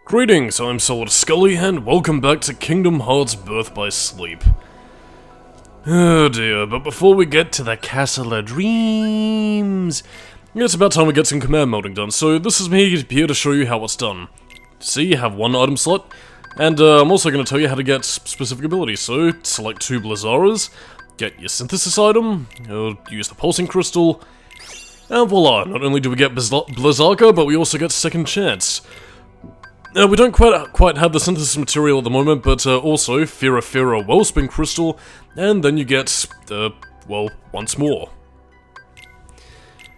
Greetings, I'm Solidus-Skully, and welcome back to Kingdom Hearts Birth by Sleep. Oh dear, but before we get to the Castle of Dreams, it's about time we get some command melding done, so this is me here to show you how it's done. See, you have one item slot, and I'm also going to tell you how to get specific abilities, so select 2 Blizzaras, get your synthesis item, use the pulsing crystal, and voila, not only do we get Blizzarka, but we also get Second Chance. We don't quite have the synthesis material at the moment, but also Fira Wellspring Crystal, and then you get, well, once more.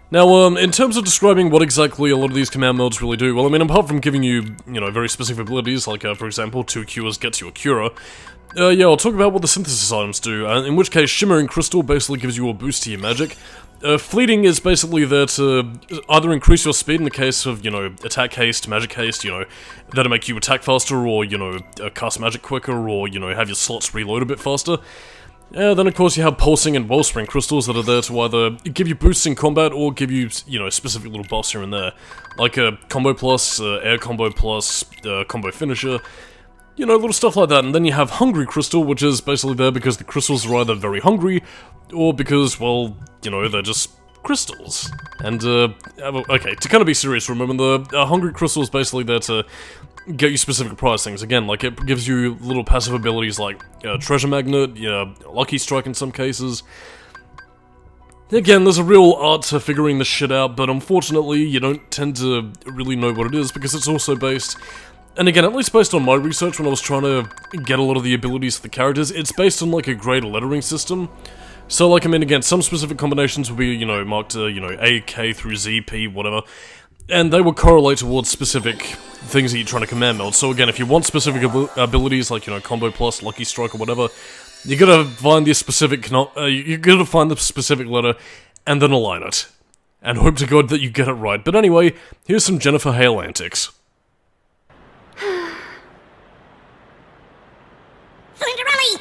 Now, in terms of describing what exactly a lot of these command modes really do, well, I mean, apart from giving you, very specific abilities, like, for example, 2 cures gets you a cure, yeah, I'll talk about what the synthesis items do, in which case Shimmering Crystal basically gives you a boost to your magic. Fleeting is basically there to either increase your speed in the case of, attack haste, magic haste, that'll make you attack faster, or, cast magic quicker, or, have your slots reload a bit faster. Then of course you have Pulsing and Wellspring Crystals that are there to either give you boosts in combat, or give you, specific little buffs here and there. Like a Combo Plus, Air Combo Plus, Combo Finisher, little stuff like that. And then you have Hungry Crystal, which is basically there because the crystals are either very hungry, or because, well, they're just crystals. And, okay, to kind of be serious for a moment, the Hungry Crystal is basically there to get you specific prize things. Again, like, it gives you little passive abilities like Treasure Magnet, Lucky Strike in some cases. Again, there's a real art to figuring this shit out, but unfortunately, you don't tend to really know what it is, because it's also based... And again, at least based on my research when I was trying to get a lot of the abilities for the characters, it's based on, like, a grade lettering system. So, like, I mean, again, some specific combinations will be, marked, A, K through Z, P, whatever. And they will correlate towards specific things that you're trying to command meld. So again, if you want specific abilities, like, Combo Plus, Lucky Strike, or whatever, you gotta find the specific, you gotta find the specific letter, and then align it. And hope to God that you get it right. But anyway, here's some Jennifer Hale antics. Cinderelly!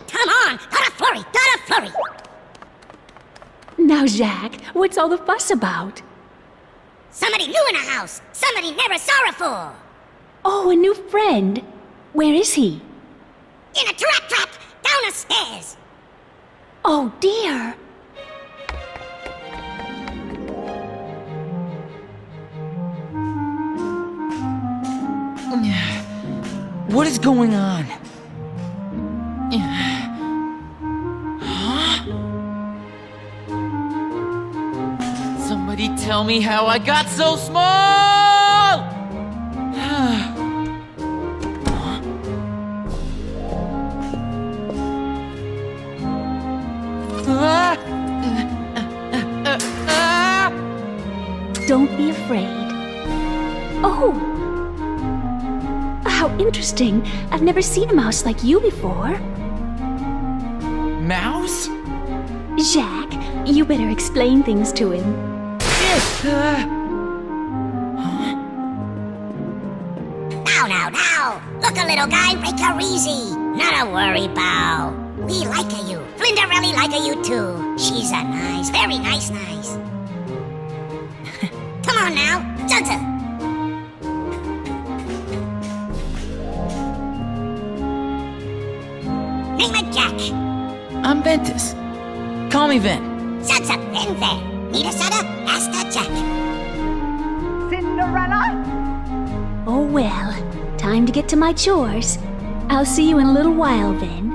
Come on! Got a flurry! Now, Jack, what's all the fuss about? Somebody new in the house! Somebody never saw before! Oh, a new friend. Where is he? In a trap! Down the stairs! Oh, dear. What is going on? Somebody tell me how I got so small! Don't be afraid. Oh! How interesting. I've never seen a mouse like you before. Mouse? Jack, you better explain things to him. Now! Look, a little guy, take her easy. Not a worry, Bow. We like you. Cinderelly like you too. She's a nice, very nice. Come on now, Junta. Name it Jack. I'm Ventus. Call me Ven. Sunsa, Ven. Need a soda? Ask a Jack. Cinderella? Oh well, time to get to my chores. I'll see you in a little while, then.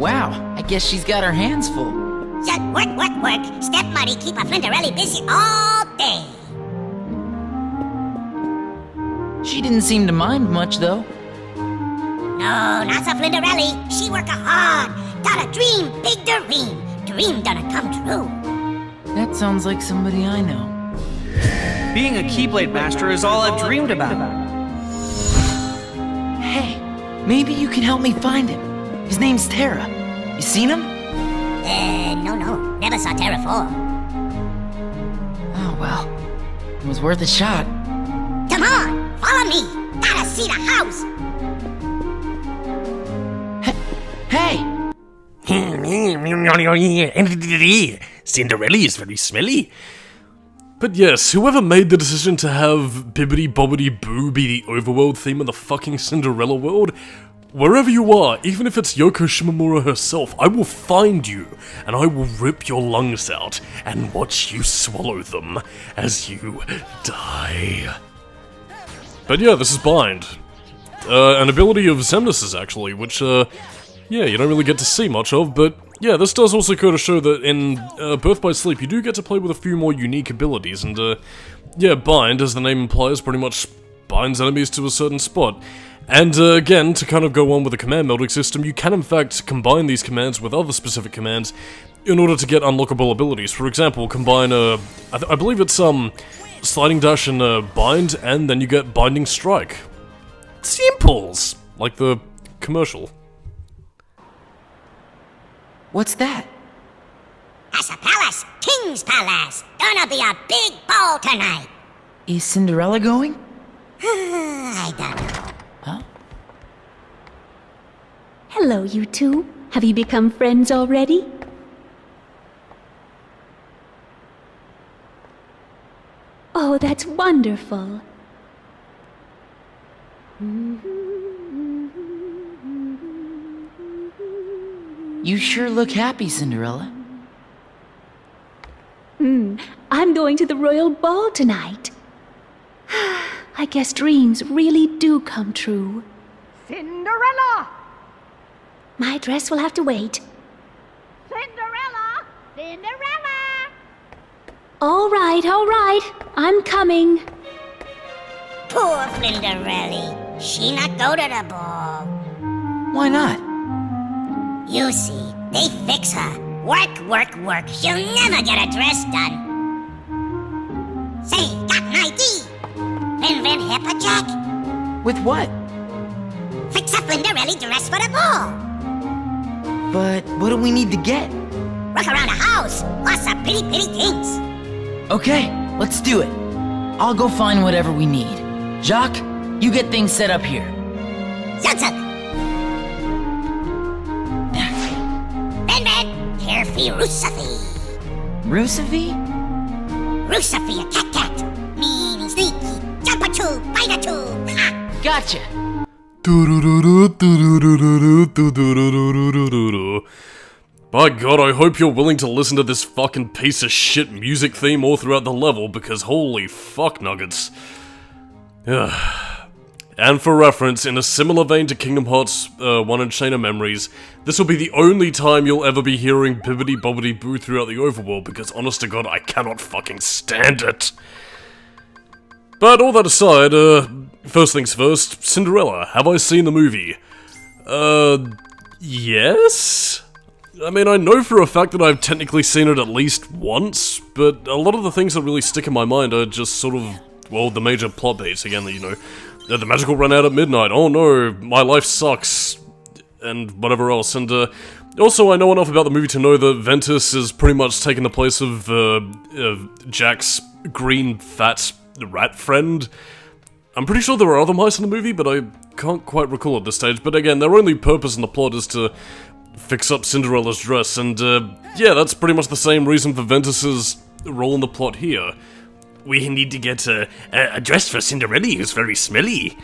Wow, I guess she's got her hands full. Just work. Step Muddy keep a Flinterelli busy all day. She didn't seem to mind much, though. No, not so Flinterelli. She work hard. Got a dream, big dream. Dream done come true. That sounds like somebody I know. Being a Keyblade Master is all I've dreamed about. Hey, maybe you can help me find him. His name's Terra. You seen him? No. Never saw Terra before. Oh, well. It was worth a shot. Come on, follow me. Gotta see the house. Hey! Cinderelly is very smelly. But yes, whoever made the decision to have Bibbidi Bobbidi Boo be the overworld theme of the fucking Cinderella world, wherever you are, even if it's Yoko Shimomura herself, I will find you, and I will rip your lungs out, and watch you swallow them as you die. But yeah, this is Bind. An ability of Xemnas' actually, which, yeah, you don't really get to see much of, but yeah, this does also go to show that in Birth by Sleep, you do get to play with a few more unique abilities, and yeah, Bind, as the name implies, pretty much binds enemies to a certain spot. And again, to kind of go on with the command melding system, you can in fact combine these commands with other specific commands in order to get unlockable abilities. For example, combine I believe it's Sliding Dash and Bind, and then you get Binding Strike. Simples! Like the commercial. What's that? That's a palace, King's Palace. Gonna be a big ball tonight. Is Cinderella going? I don't know. Huh? Hello, you two. Have you become friends already? Oh, that's wonderful. You sure look happy, Cinderella. I'm going to the royal ball tonight. I guess dreams really do come true. Cinderella! My dress will have to wait. Cinderella! Cinderella! All right, I'm coming. Poor Flinderelly. She not go to the ball. Why not? You see, they fix her. Work, work, work. She'll never get a dress done. Say, got an idea. Invent Hipperjack. With what? Fix a Flinderelly dress for the ball. But what do we need to get? Work around the house. Lots of pretty things. Okay, let's do it. I'll go find whatever we need. Jacques, you get things set up here. Zug. Ben, here for Rusafi. Rusafi? Rusafi, a cat. Meaning sneaky. Jump-a-choo, bite-a-choo. Ha! Gotcha. By God, I hope you're willing to listen to this fucking piece of shit music theme all throughout the level, because holy fuck nuggets. And for reference, in a similar vein to Kingdom Hearts 1 and Chain of Memories, this will be the only time you'll ever be hearing Bibbidi Bobbidi Boo throughout the overworld, because honest to God, I cannot fucking stand it. But all that aside, first things first, Cinderella, have I seen the movie? Yes? I mean, I know for a fact that I've technically seen it at least once, but a lot of the things that really stick in my mind are just sort of, well, the major plot beats, again, you know, the magical run out at midnight, oh no, my life sucks, and whatever else, and also I know enough about the movie to know that Ventus is pretty much taking the place of Jack's green fat rat friend. I'm pretty sure there are other mice in the movie, but I can't quite recall at this stage, but again, their only purpose in the plot is to fix up Cinderella's dress, and yeah, that's pretty much the same reason for Ventus's role in the plot here. We need to get a dress for Cinderelly who's very smelly.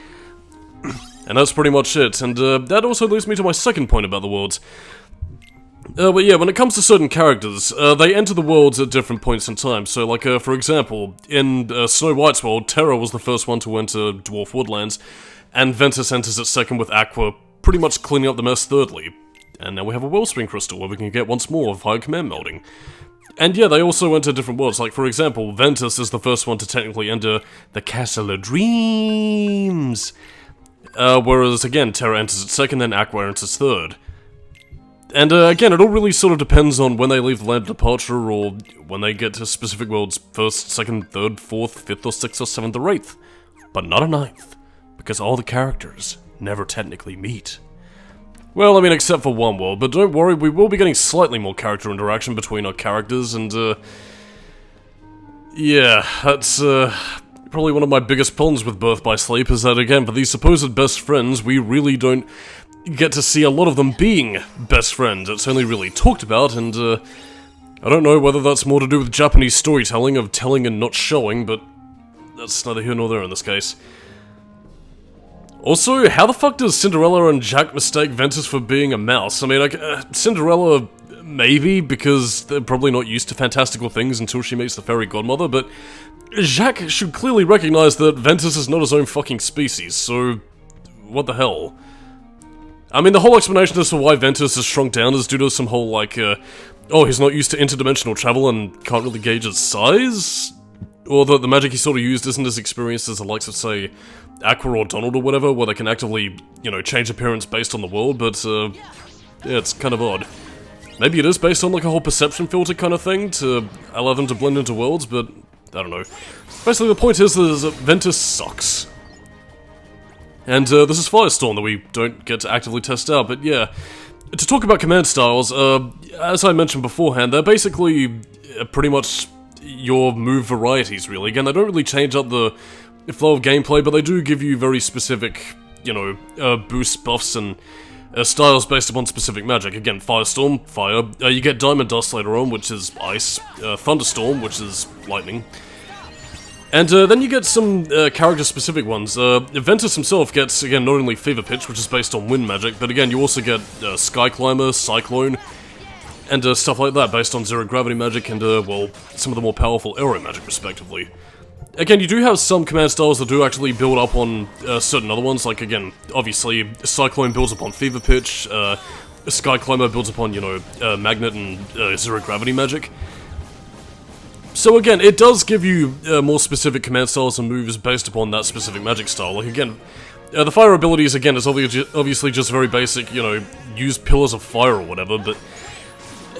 And that's pretty much it, and that also leads me to my second point about the worlds. But yeah, when it comes to certain characters, they enter the worlds at different points in time. So, like, for example, in Snow White's world, Terra was the first one to enter Dwarf Woodlands, and Ventus enters it second with Aqua, pretty much cleaning up the mess thirdly. And now we have a Wellspring Crystal where we can get once more of higher command melding. And yeah, they also enter different worlds, like for example, Ventus is the first one to technically enter the Castle of Dreams. Whereas again, Terra enters it second, then Aqua enters third. And again, it all really sort of depends on when they leave the land of departure, or when they get to specific worlds, first, second, third, fourth, fifth, or sixth, or seventh, or eighth. But not a ninth, because all the characters never technically meet. Well, I mean, except for one world, but don't worry, we will be getting slightly more character interaction between our characters, and, yeah, that's, probably one of my biggest problems with Birth by Sleep, is that, again, for these supposed best friends, we really don't get to see a lot of them being best friends. It's only really talked about, and, I don't know whether that's more to do with Japanese storytelling of telling and not showing, but that's neither here nor there in this case. Also, how the fuck does Cinderella and Jack mistake Ventus for being a mouse? I mean, like, Cinderella, maybe, because they're probably not used to fantastical things until she meets the fairy godmother, but Jack should clearly recognize that Ventus is not his own fucking species, so what the hell? I mean, the whole explanation as to why Ventus is shrunk down is due to some whole, like, oh, he's not used to interdimensional travel and can't really gauge its size? Or that the magic he sort of used isn't as experienced as the likes of, say, Aqua or Donald or whatever, where they can actively, you know, change appearance based on the world, but, yeah, it's kind of odd. Maybe it is based on, like, a whole perception filter kind of thing to allow them to blend into worlds, but I don't know. Basically, the point is that Ventus sucks. And, this is Firestorm that we don't get to actively test out, but yeah. To talk about command styles, as I mentioned beforehand, they're basically pretty much your move varieties, really. Again, they don't really change up the flow of gameplay, but they do give you very specific, you know, boosts, buffs, and styles based upon specific magic. Again, Firestorm, fire. You get Diamond Dust later on, which is ice. Thunderstorm, which is lightning. And then you get some character-specific ones. Ventus himself gets, again, not only Fever Pitch, which is based on wind magic, but again, you also get Sky Climber, Cyclone, and stuff like that, based on zero-gravity magic and, well, some of the more powerful aero magic, respectively. Again, you do have some command styles that do actually build up on certain other ones, like, again, obviously, Cyclone builds upon Fever Pitch, Sky Climber builds upon, you know, Magnet and zero-gravity magic. So again, it does give you more specific command styles and moves based upon that specific magic style. Like again, the fire abilities, again, is obviously just very basic, you know, use pillars of fire or whatever, but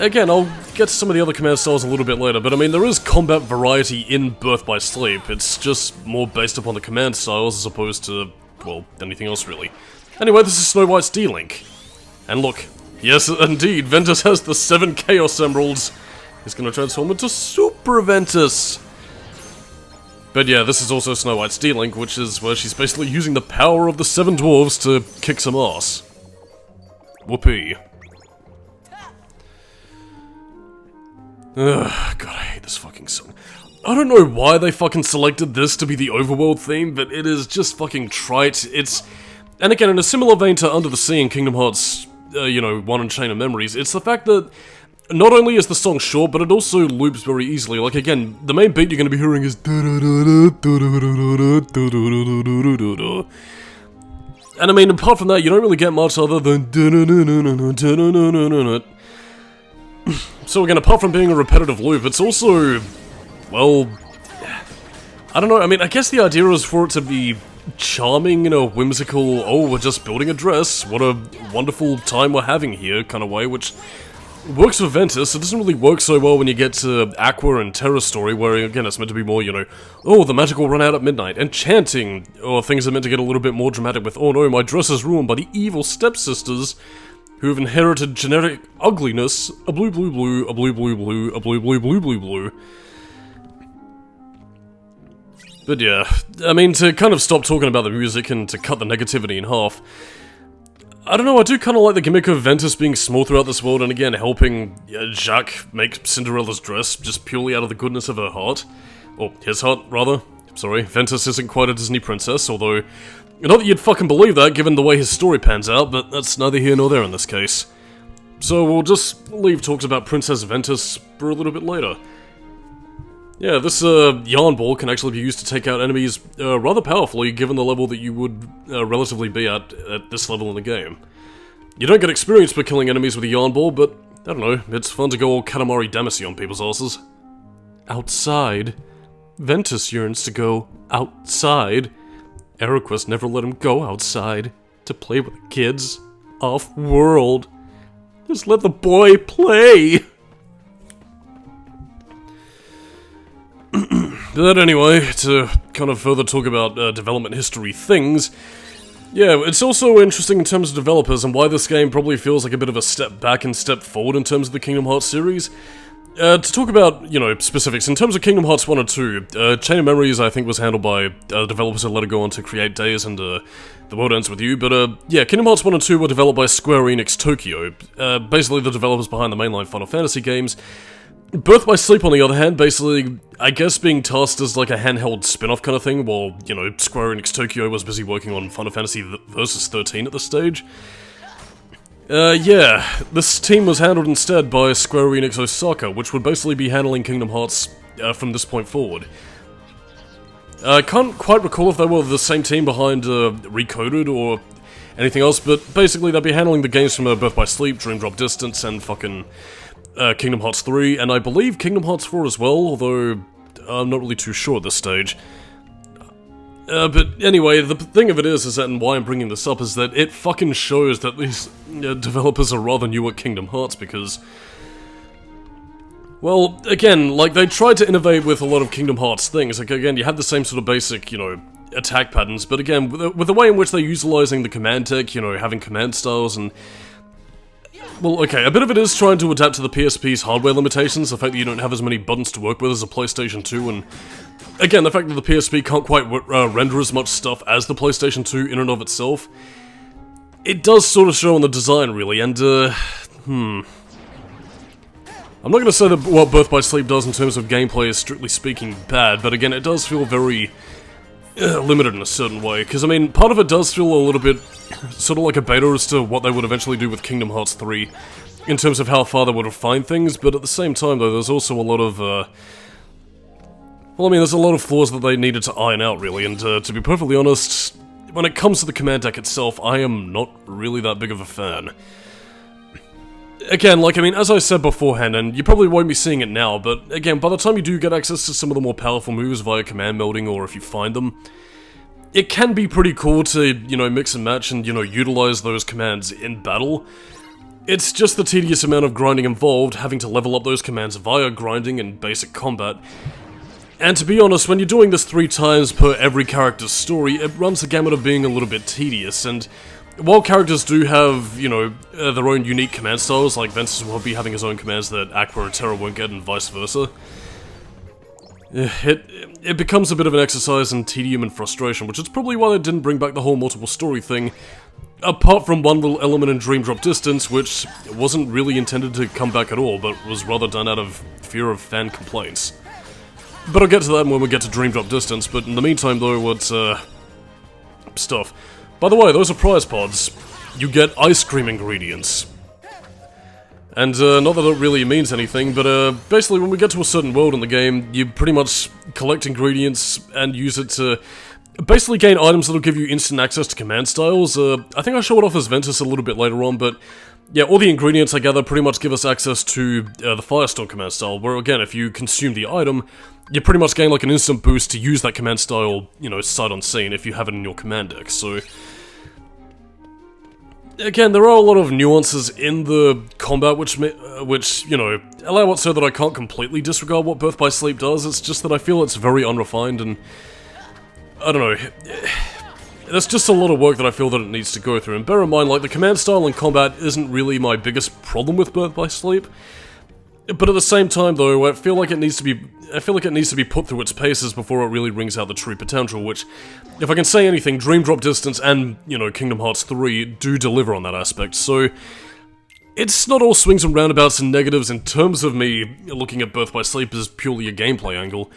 again, I'll get to some of the other command styles a little bit later, but I mean, there is combat variety in Birth by Sleep. It's just more based upon the command styles as opposed to, well, anything else really. Anyway, this is Snow White's D-Link. And look, yes, indeed, Ventus has the 7 Chaos Emeralds. He's gonna transform into Super Ventus! But yeah, this is also Snow White's D-Link, which is where she's basically using the power of the 7 dwarves to kick some ass. Whoopee. Ugh, God, I hate this fucking song. I don't know why they fucking selected this to be the overworld theme, but it is just fucking trite. It's... And again, in a similar vein to Under the Sea and Kingdom Hearts, you know, One and Chain of Memories, it's the fact that not only is the song short, but it also loops very easily. Like, again, the main beat you're going to be hearing is... And I mean, apart from that, you don't really get much other than... So again, apart from being a repetitive loop, it's also... Well... I don't know, I mean, I guess the idea is for it to be charming in a whimsical, oh, we're just building a dress, what a wonderful time we're having here kind of way, which... works for Ventus. It doesn't really work so well when you get to Aqua and Terra Story, where, again, it's meant to be more, you know, oh, the magic will run out at midnight, enchanting, or things are meant to get a little bit more dramatic with, oh no, my dress is ruined by the evil stepsisters, who have inherited genetic ugliness, a blue blue blue, a blue blue blue, a blue blue blue blue blue. But yeah, I mean, to kind of stop talking about the music and to cut the negativity in half, I don't know, I do kind of like the gimmick of Ventus being small throughout this world, and again, helping Jacques make Cinderella's dress just purely out of the goodness of her heart. Or his heart, rather. Sorry, Ventus isn't quite a Disney princess, although... Not that you'd fucking believe that, given the way his story pans out, but that's neither here nor there in this case. So we'll just leave talks about Princess Ventus for a little bit later. Yeah, this yarn ball can actually be used to take out enemies rather powerfully, given the level that you would relatively be at this level in the game. You don't get experience for killing enemies with a yarn ball, but I don't know, it's fun to go all Katamari Damacy on people's asses. Outside. Ventus yearns to go outside. Aeroquest never let him go outside to play with the kids. Off-world. Just let the boy play! But anyway, to kind of further talk about development history things, yeah, it's also interesting in terms of developers and why this game probably feels like a bit of a step back and step forward in terms of the Kingdom Hearts series. To talk about, you know, specifics, in terms of Kingdom Hearts 1 and 2, Chain of Memories I think was handled by developers that let it go on to create Days and The World Ends With You, but yeah, Kingdom Hearts 1 and 2 were developed by Square Enix Tokyo, basically the developers behind the mainline Final Fantasy games. Birth by Sleep, on the other hand, basically, I guess being tasked as like a handheld spin-off kind of thing, while, you know, Square Enix Tokyo was busy working on Final Fantasy Versus 13 at this stage. Yeah, this team was handled instead by Square Enix Osaka, which would basically be handling Kingdom Hearts from this point forward. I can't quite recall if they were the same team behind Recoded or anything else, but basically they'd be handling the games from Birth by Sleep, Dream Drop Distance, and fucking Kingdom Hearts 3, and I believe Kingdom Hearts 4 as well, although I'm not really too sure at this stage. But anyway, the thing of it is that, and why I'm bringing this up, is that it fucking shows that these developers are rather new at Kingdom Hearts, because... well, again, like, they tried to innovate with a lot of Kingdom Hearts things. Like, again, you had the same sort of basic, you know, attack patterns, but again, with the way in which they're utilizing the command tech, you know, having command styles and... well, okay, a bit of it is trying to adapt to the PSP's hardware limitations, the fact that you don't have as many buttons to work with as a PlayStation 2, and... again, the fact that the PSP can't quite render as much stuff as the PlayStation 2 in and of itself. It does sort of show on the design, really, and, I'm not going to say that what Birth by Sleep does in terms of gameplay is strictly speaking bad, but again, it does feel very limited in a certain way, because, I mean, part of it does feel a little bit sort of like a beta as to what they would eventually do with Kingdom Hearts 3, in terms of how far they would refine things, but at the same time, though, there's also a lot of, well, I mean, there's a lot of flaws that they needed to iron out, really, and to be perfectly honest, when it comes to the command deck itself, I am not really that big of a fan. Again, like, I mean, as I said beforehand, and you probably won't be seeing it now, but again, by the time you do get access to some of the more powerful moves via command melding, or if you find them, it can be pretty cool to, you know, mix and match and, you know, utilize those commands in battle. It's just the tedious amount of grinding involved, having to level up those commands via grinding and basic combat. And to be honest, when you're doing this 3 times per every character's story, it runs the gamut of being a little bit tedious, and while characters do have, you know, their own unique command styles, like Ventus will be having his own commands that Aqua and Terra won't get, and vice versa, it becomes a bit of an exercise in tedium and frustration, which is probably why they didn't bring back the whole multiple story thing, apart from one little element in Dream Drop Distance, which wasn't really intended to come back at all, but was rather done out of fear of fan complaints. But I'll get to that when we get to Dream Drop Distance, but in the meantime though, what's, stuff. By the way, those are prize pods. You get ice cream ingredients. And, not that it really means anything, but, basically when we get to a certain world in the game, you pretty much collect ingredients and use it to basically gain items that'll give you instant access to command styles. I think I show it off as Ventus a little bit later on, but yeah, all the ingredients I gather pretty much give us access to the Firestorm command style, where again, if you consume the item, you pretty much gain like an instant boost to use that command style, you know, sight unseen if you have it in your command deck, so... again, there are a lot of nuances in the combat which, you know, allow it so that I can't completely disregard what Birth by Sleep does, it's just that I feel it's very unrefined and... I don't know... there's just a lot of work that I feel that it needs to go through, and bear in mind, like, the command style in combat isn't really my biggest problem with Birth by Sleep, but at the same time, though, I feel like it needs to be put through its paces before it really rings out the true potential, which, if I can say anything, Dream Drop Distance and, you know, Kingdom Hearts 3 do deliver on that aspect, so it's not all swings and roundabouts and negatives in terms of me looking at Birth by Sleep as purely a gameplay angle.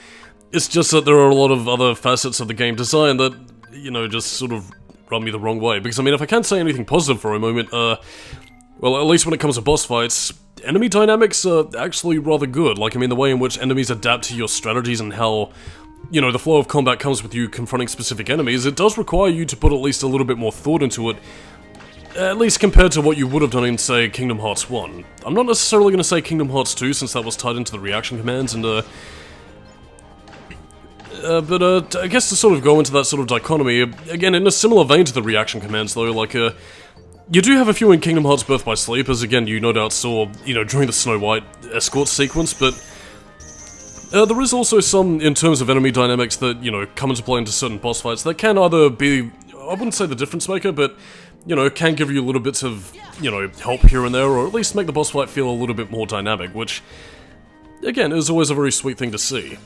It's just that there are a lot of other facets of the game design that, you know, just sort of rub me the wrong way, because, I mean, if I can't say anything positive for a moment, well, at least when it comes to boss fights, enemy dynamics are actually rather good. Like, I mean, the way in which enemies adapt to your strategies and how, you know, the flow of combat comes with you confronting specific enemies, it does require you to put at least a little bit more thought into it, at least compared to what you would have done in, say, Kingdom Hearts 1. I'm not necessarily going to say Kingdom Hearts 2, since that was tied into the reaction commands, and, but I guess to sort of go into that sort of dichotomy, again, in a similar vein to the reaction commands, though, like, you do have a few in Kingdom Hearts Birth by Sleep, as again, you no doubt saw, you know, during the Snow White escort sequence, but there is also some, in terms of enemy dynamics, that, you know, come into play into certain boss fights that can either be, I wouldn't say the difference maker, but, you know, can give you little bits of, you know, help here and there, or at least make the boss fight feel a little bit more dynamic, which, again, is always a very sweet thing to see.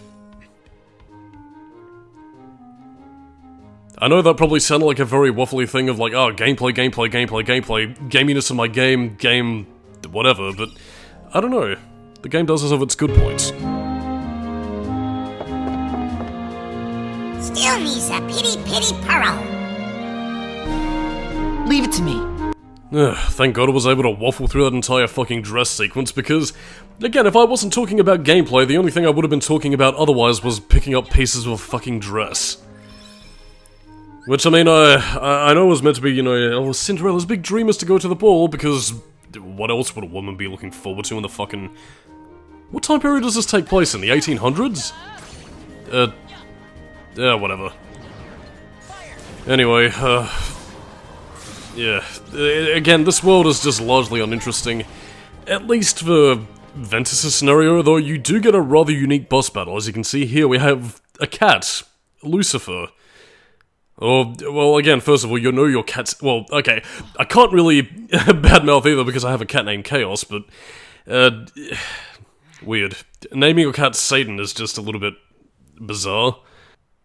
I know that probably sounded like a very waffly thing of like, oh, gameplay, gaminess in my game, whatever, but I don't know. the game does have its good points. Still needs a pity pearl. Leave it to me. Thank God I was able to waffle through that entire fucking dress sequence, because, again, if I wasn't talking about gameplay, the only thing I would have been talking about otherwise was picking up pieces of a fucking dress. Which, I mean, I know was meant to be, you know, oh, Cinderella's big dream is to go to the ball, because what else would a woman be looking forward to in the fucking... What time period does this take place in? The 1800s? Yeah, whatever. Anyway, yeah. Again, this world is just largely uninteresting. At least for Ventus' scenario, though you do get a rather unique boss battle. As you can see here, we have a cat, Lucifer. Oh, well, again, first of all, you know your cat's... Well, okay, I can't really badmouth either because I have a cat named Chaos, but... weird. Naming your cat Satan is just a little bit bizarre.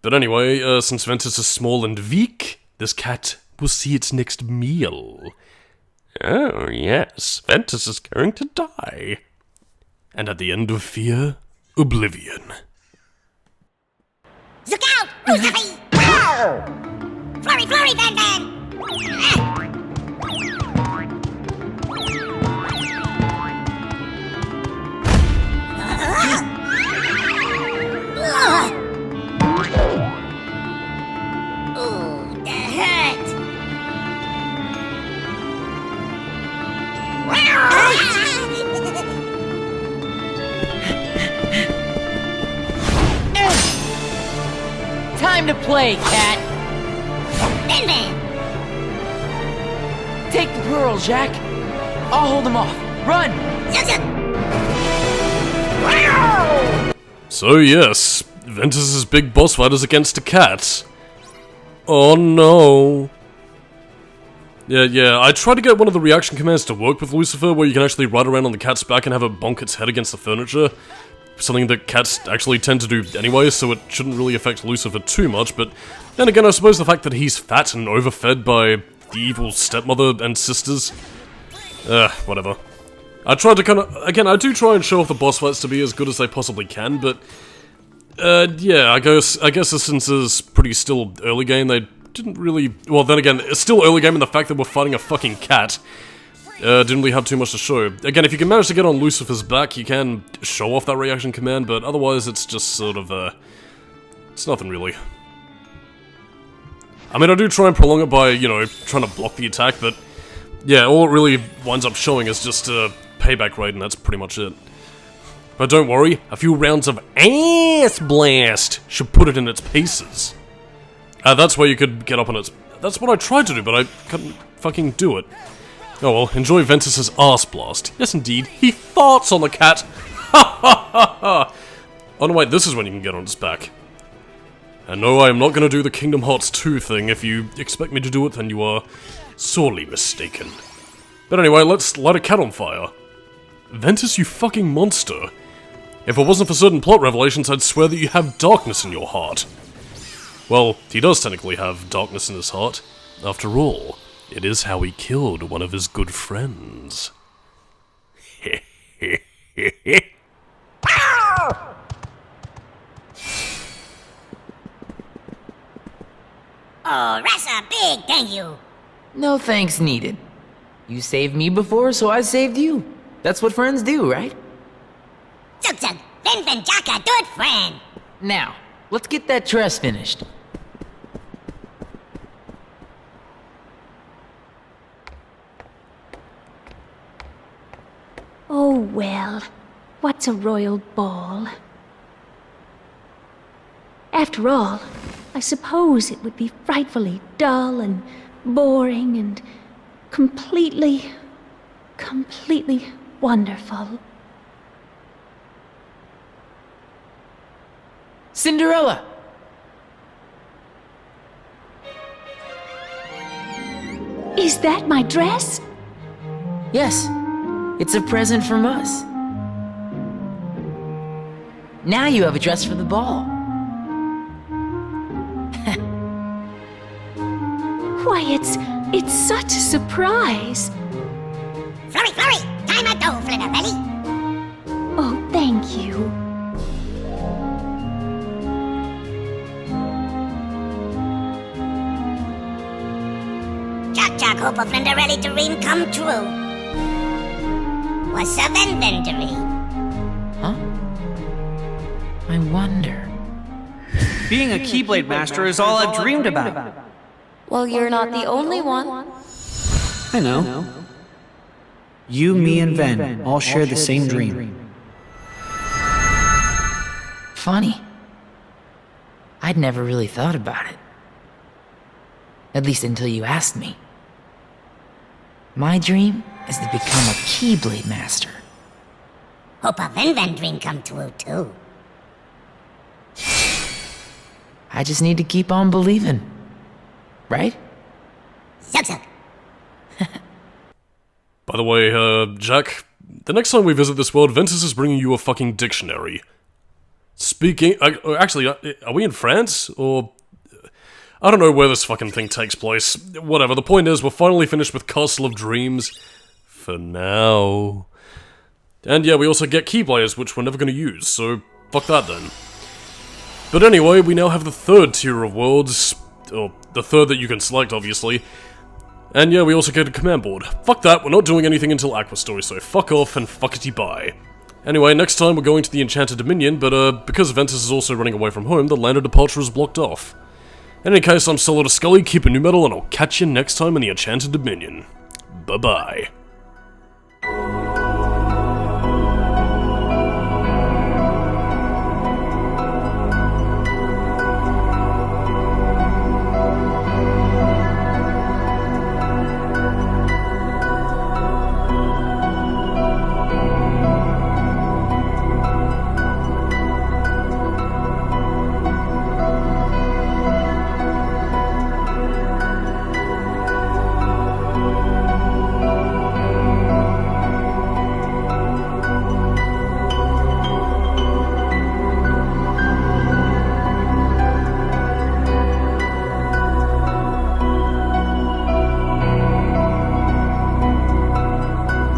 But anyway, since Ventus is small and weak, this cat will see its next meal. Oh, yes, Ventus is going to die. And at the end of fear, oblivion. Look out! Lucifer! Flurry, flurry, Van Van! Ooh, that hurt! Time to play, cat. Van Van! Take the pearl, Jack. I'll hold him off. Run! Zuk Zuk! So yes, Ventus' big boss fight is against a cat. Oh no. Yeah, I tried to get one of the reaction commands to work with Lucifer, where you can actually ride around on the cat's back and have it bonk its head against the furniture. Something that cats actually tend to do anyway, so it shouldn't really affect Lucifer too much, but then again, I suppose the fact that he's fat and overfed by the evil stepmother and sisters... whatever. I tried to again, I do try and show off the boss fights to be as good as they possibly can, but... yeah, I guess since it's pretty still early game, they didn't really... Well, then again, it's still early game in the fact that we're fighting a fucking cat. Didn't really have too much to show. Again, if you can manage to get on Lucifer's back, you can show off that reaction command, but otherwise it's just sort of, it's nothing really. I mean, I do try and prolong it by, you know, trying to block the attack, but... Yeah, all it really winds up showing is just a payback rate, and that's pretty much it. But don't worry, a few rounds of ass blast should put it in its pieces. That's where you could get up on its... That's what I tried to do, but I couldn't fucking do it. Oh well, enjoy Ventus' arse blast. Yes indeed, he farts on the cat! Ha ha ha ha! Oh no wait, this is when you can get on its back. And no, I am not gonna do the Kingdom Hearts 2 thing. If you expect me to do it, then you are sorely mistaken. But anyway, let's light a cat on fire. Ventus, you fucking monster. If it wasn't for certain plot revelations, I'd swear that you have darkness in your heart. Well, he does technically have darkness in his heart. After all, it is how he killed one of his good friends. Oh, that's a big thank you. No thanks needed. You saved me before, so I saved you. That's what friends do, right? Zuk Zuk, Ven Ven Jaka, good friend. Now, let's get that dress finished. Oh well, what's a royal ball? After all, I suppose it would be frightfully dull and boring and completely wonderful. Cinderella! Is that my dress? Yes, it's a present from us. Now you have a dress for the ball. Why, it's such a surprise. Flurry, flurry, time to go, Flinterelli. Oh, Hope a Cinderelly dream come true. What's a Venvendery? Huh? I wonder. Being a Keyblade Master is all I've dreamed about. Well, you're not the only one. I know. You, me, and Ven all share the same dream. Funny. I'd never really thought about it. At least until you asked me. My dream is to become a Keyblade Master. Hope a Venven dream come true, too. I just need to keep on believing. Right? Suck, suck. By the way, Jack, the next time we visit this world, Ventus is bringing you a fucking dictionary. Speaking... actually, are we in France? Or... I don't know where this fucking thing takes place. Whatever, the point is, we're finally finished with Castle of Dreams. For now. And yeah, we also get Keyblades, which we're never gonna use, so fuck that then. But anyway, we now have the third tier of worlds. Or, the third that you can select, obviously. And yeah, we also get a command board. Fuck that, we're not doing anything until Aqua Story, so fuck off and fuckity bye. Anyway, next time we're going to the Enchanted Dominion, but because Ventus is also running away from home, the land of departure is blocked off. In any case, I'm Solidus-Skully, keep a new metal, and I'll catch you next time in the Enchanted Dominion. Bye-bye.